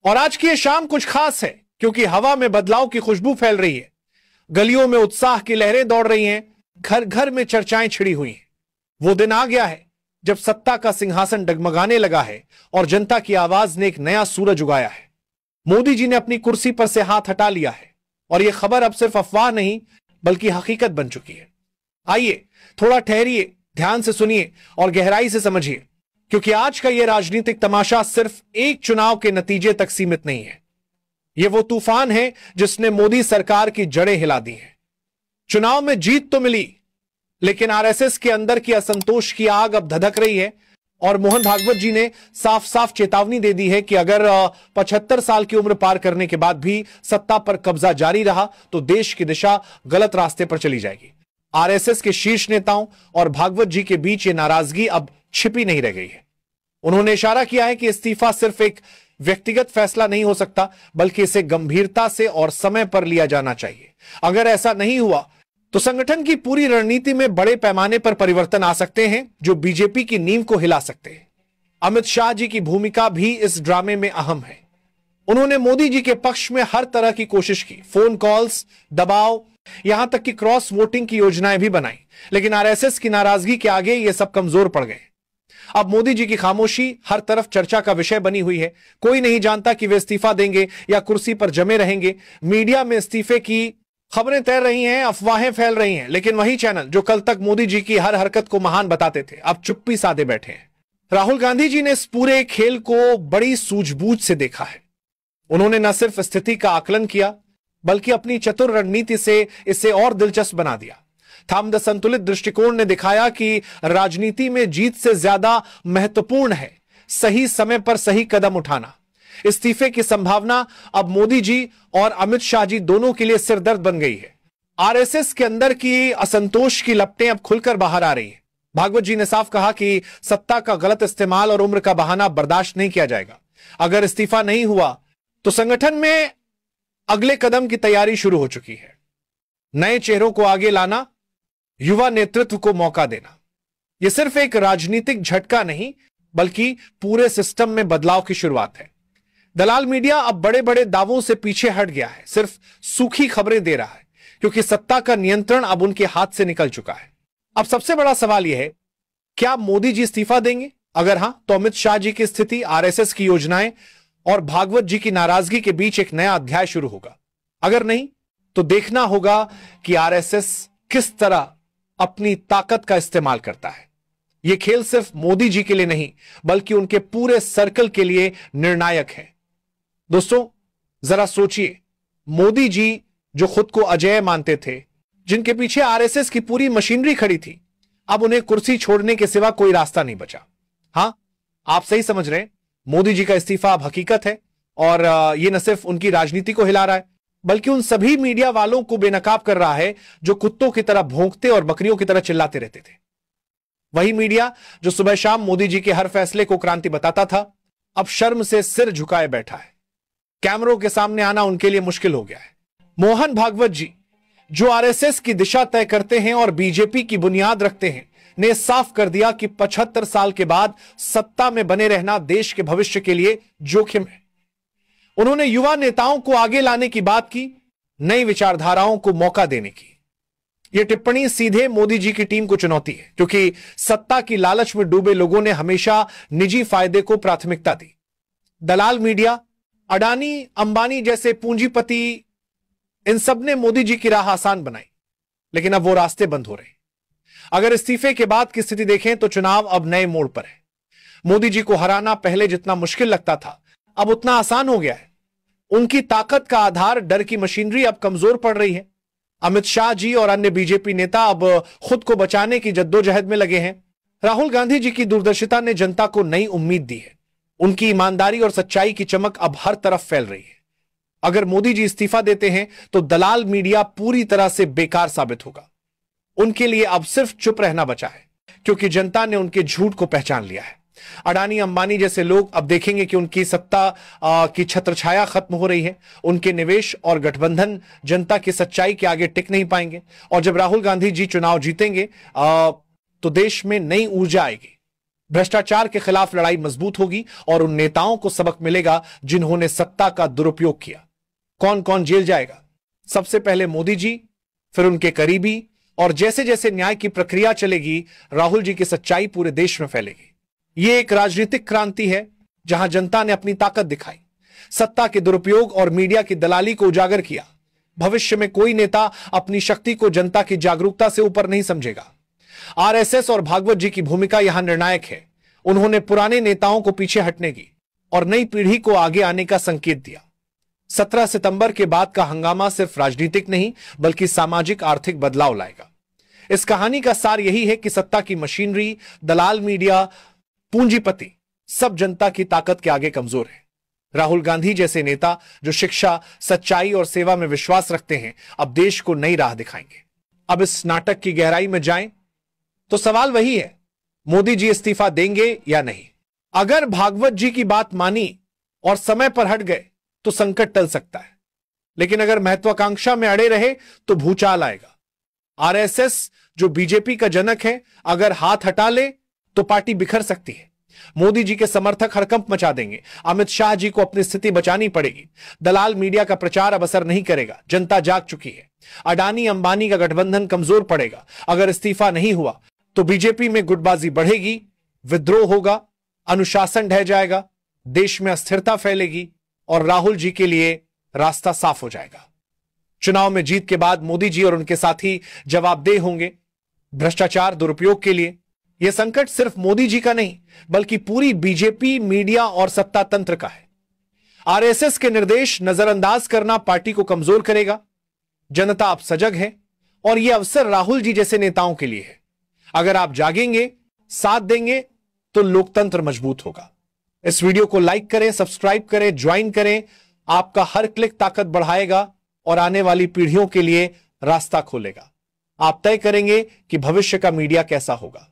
और आज की ये शाम कुछ खास है क्योंकि हवा में बदलाव की खुशबू फैल रही है, गलियों में उत्साह की लहरें दौड़ रही हैं, घर घर में चर्चाएं छिड़ी हुई हैं। वो दिन आ गया है जब सत्ता का सिंहासन डगमगाने लगा है और जनता की आवाज ने एक नया सूरज उगाया है। मोदी जी ने अपनी कुर्सी पर से हाथ हटा लिया है और यह खबर अब सिर्फ अफवाह नहीं बल्कि हकीकत बन चुकी है। आइए थोड़ा ठहरिए, ध्यान से सुनिए और गहराई से समझिए, क्योंकि आज का यह राजनीतिक तमाशा सिर्फ एक चुनाव के नतीजे तक सीमित नहीं है। यह वो तूफान है जिसने मोदी सरकार की जड़ें हिला दी हैं। चुनाव में जीत तो मिली, लेकिन आरएसएस के अंदर की असंतोष की आग अब धधक रही है और मोहन भागवत जी ने साफ साफ चेतावनी दे दी है कि अगर 75 साल की उम्र पार करने के बाद भी सत्ता पर कब्जा जारी रहा तो देश की दिशा गलत रास्ते पर चली जाएगी। आरएसएस के शीर्ष नेताओं और भागवत जी के बीच ये नाराजगी अब छिपी नहीं रह गई है। उन्होंने इशारा किया है कि इस्तीफा सिर्फ एक व्यक्तिगत फैसला नहीं हो सकता, बल्कि इसे गंभीरता से और समय पर लिया जाना चाहिए। अगर ऐसा नहीं हुआ तो संगठन की पूरी रणनीति में बड़े पैमाने पर परिवर्तन आ सकते हैं जो बीजेपी की नींव को हिला सकते हैं। अमित शाह जी की भूमिका भी इस ड्रामे में अहम है। उन्होंने मोदी जी के पक्ष में हर तरह की कोशिश की, फोन कॉल्स, दबाव, यहां तक कि क्रॉस वोटिंग की योजनाएं भी बनाई, लेकिन आरएसएस की नाराजगी के आगे ये सब कमजोर पड़ गए। अब मोदी जी की खामोशी हर तरफ चर्चा का विषय बनी हुई है। कोई नहीं जानता कि वे इस्तीफा देंगे या कुर्सी पर जमे रहेंगे। मीडिया में इस्तीफे की खबरें तैर रही हैं, अफवाहें फैल रही हैं, लेकिन वही चैनल जो कल तक मोदी जी की हर हरकत को महान बताते थे अब चुप्पी साधे बैठे हैं। राहुल गांधी जी ने इस पूरे खेल को बड़ी सूझबूझ से देखा है। उन्होंने न सिर्फ स्थिति का आकलन किया बल्कि अपनी चतुर रणनीति से इसे और दिलचस्प बना दिया। थम द संतुलित दृष्टिकोण ने दिखाया कि राजनीति में जीत से ज्यादा महत्वपूर्ण है सही समय पर सही कदम उठाना। इस्तीफे की संभावना अब मोदी जी और अमित शाह जी दोनों के लिए सिरदर्द बन गई है। आरएसएस के अंदर की असंतोष की लपटें अब खुलकर बाहर आ रही हैं। भागवत जी ने साफ कहा कि सत्ता का गलत इस्तेमाल और उम्र का बहाना बर्दाश्त नहीं किया जाएगा। अगर इस्तीफा नहीं हुआ तो संगठन में अगले कदम की तैयारी शुरू हो चुकी है। नए चेहरों को आगे लाना, युवा नेतृत्व को मौका देना, यह सिर्फ एक राजनीतिक झटका नहीं बल्कि पूरे सिस्टम में बदलाव की शुरुआत है। दलाल मीडिया अब बड़े बड़े दावों से पीछे हट गया है, सिर्फ सूखी खबरें दे रहा है क्योंकि सत्ता का नियंत्रण अब उनके हाथ से निकल चुका है। अब सबसे बड़ा सवाल यह है, क्या मोदी जी इस्तीफा देंगे? अगर हां तो अमित शाह जी की स्थिति, आरएसएस की योजनाएं और भागवत जी की नाराजगी के बीच एक नया अध्याय शुरू होगा। अगर नहीं तो देखना होगा कि आरएसएस किस तरह अपनी ताकत का इस्तेमाल करता है। यह खेल सिर्फ मोदी जी के लिए नहीं बल्कि उनके पूरे सर्कल के लिए निर्णायक है। दोस्तों जरा सोचिए, मोदी जी जो खुद को अजेय मानते थे, जिनके पीछे आरएसएस की पूरी मशीनरी खड़ी थी, अब उन्हें कुर्सी छोड़ने के सिवा कोई रास्ता नहीं बचा। हां, आप सही समझ रहे हैं, मोदी जी का इस्तीफा अब हकीकत है और यह न सिर्फ उनकी राजनीति को हिला रहा है बल्कि उन सभी मीडिया वालों को बेनकाब कर रहा है जो कुत्तों की तरह भौंकते और बकरियों की तरह चिल्लाते रहते थे। वही मीडिया जो सुबह शाम मोदी जी के हर फैसले को क्रांति बताता था, अब शर्म से सिर झुकाए बैठा है। कैमरों के सामने आना उनके लिए मुश्किल हो गया है। मोहन भागवत जी जो आरएसएस की दिशा तय करते हैं और बीजेपी की बुनियाद रखते हैं, ने साफ कर दिया कि 75 साल के बाद सत्ता में बने रहना देश के भविष्य के लिए जोखिम है। उन्होंने युवा नेताओं को आगे लाने की बात की, नई विचारधाराओं को मौका देने की। यह टिप्पणी सीधे मोदी जी की टीम को चुनौती है क्योंकि सत्ता की लालच में डूबे लोगों ने हमेशा निजी फायदे को प्राथमिकता दी। दलाल मीडिया, अडानी, अंबानी जैसे पूंजीपति, इन सब ने मोदी जी की राह आसान बनाई, लेकिन अब वो रास्ते बंद हो रहे। अगर इस्तीफे के बाद की स्थिति देखें तो चुनाव अब नए मोड़ पर है। मोदी जी को हराना पहले जितना मुश्किल लगता था अब उतना आसान हो गया है। उनकी ताकत का आधार डर की मशीनरी अब कमजोर पड़ रही है। अमित शाह जी और अन्य बीजेपी नेता अब खुद को बचाने की जद्दोजहद में लगे हैं। राहुल गांधी जी की दूरदर्शिता ने जनता को नई उम्मीद दी है। उनकी ईमानदारी और सच्चाई की चमक अब हर तरफ फैल रही है। अगर मोदी जी इस्तीफा देते हैं तो दलाल मीडिया पूरी तरह से बेकार साबित होगा। उनके लिए अब सिर्फ चुप रहना बचा है क्योंकि जनता ने उनके झूठ को पहचान लिया है। अडानी, अंबानी जैसे लोग अब देखेंगे कि उनकी सत्ता की छत्रछाया खत्म हो रही है। उनके निवेश और गठबंधन जनता की सच्चाई के आगे टिक नहीं पाएंगे और जब राहुल गांधी जी चुनाव जीतेंगे तो देश में नई ऊर्जा आएगी। भ्रष्टाचार के खिलाफ लड़ाई मजबूत होगी और उन नेताओं को सबक मिलेगा जिन्होंने सत्ता का दुरुपयोग किया। कौन कौन जेल जाएगा? सबसे पहले मोदी जी, फिर उनके करीबी, और जैसे जैसे न्याय की प्रक्रिया चलेगी राहुल जी की सच्चाई पूरे देश में फैलेगी। यह एक राजनीतिक क्रांति है जहां जनता ने अपनी ताकत दिखाई, सत्ता के दुरुपयोग और मीडिया की दलाली को उजागर किया। भविष्य में कोई नेता अपनी शक्ति को जनता की जागरूकता से ऊपर नहीं समझेगा। आरएसएस और भागवत जी की भूमिका यहां निर्णायक है। उन्होंने पुराने नेताओं को पीछे हटने की और नई पीढ़ी को आगे आने का संकेत दिया। 17 सितंबर के बाद का हंगामा सिर्फ राजनीतिक नहीं बल्कि सामाजिक आर्थिक बदलाव लाएगा। इस कहानी का सार यही है कि सत्ता की मशीनरी, दलाल मीडिया, पूंजीपति सब जनता की ताकत के आगे कमजोर है। राहुल गांधी जैसे नेता जो शिक्षा, सच्चाई और सेवा में विश्वास रखते हैं, अब देश को नई राह दिखाएंगे। अब इस नाटक की गहराई में जाएं तो सवाल वही है, मोदी जी इस्तीफा देंगे या नहीं? अगर भागवत जी की बात मानी और समय पर हट गए तो संकट टल सकता है, लेकिन अगर महत्वाकांक्षा में अड़े रहे तो भूचाल आएगा। आरएसएस जो बीजेपी का जनक है, अगर हाथ हटा ले तो पार्टी बिखर सकती है। मोदी जी के समर्थक हड़कंप मचा देंगे। अमित शाह जी को अपनी स्थिति बचानी पड़ेगी। दलाल मीडिया का प्रचार अब असर नहीं करेगा, जनता जाग चुकी है। अडानी अंबानी का गठबंधन कमजोर पड़ेगा। अगर इस्तीफा नहीं हुआ तो बीजेपी में गुटबाजी बढ़ेगी, विद्रोह होगा, अनुशासन ढह जाएगा, देश में अस्थिरता फैलेगी और राहुल जी के लिए रास्ता साफ हो जाएगा। चुनाव में जीत के बाद मोदी जी और उनके साथी जवाबदेह होंगे भ्रष्टाचार, दुरुपयोग के लिए। यह संकट सिर्फ मोदी जी का नहीं बल्कि पूरी बीजेपी, मीडिया और सत्ता तंत्र का है। आरएसएस के निर्देश नजरअंदाज करना पार्टी को कमजोर करेगा। जनता अब सजग है और यह अवसर राहुल जी जैसे नेताओं के लिए है। अगर आप जागेंगे, साथ देंगे तो लोकतंत्र मजबूत होगा। इस वीडियो को लाइक करें, सब्सक्राइब करें, ज्वाइन करें। आपका हर क्लिक ताकत बढ़ाएगा और आने वाली पीढ़ियों के लिए रास्ता खोलेगा। आप तय करेंगे कि भविष्य का मीडिया कैसा होगा।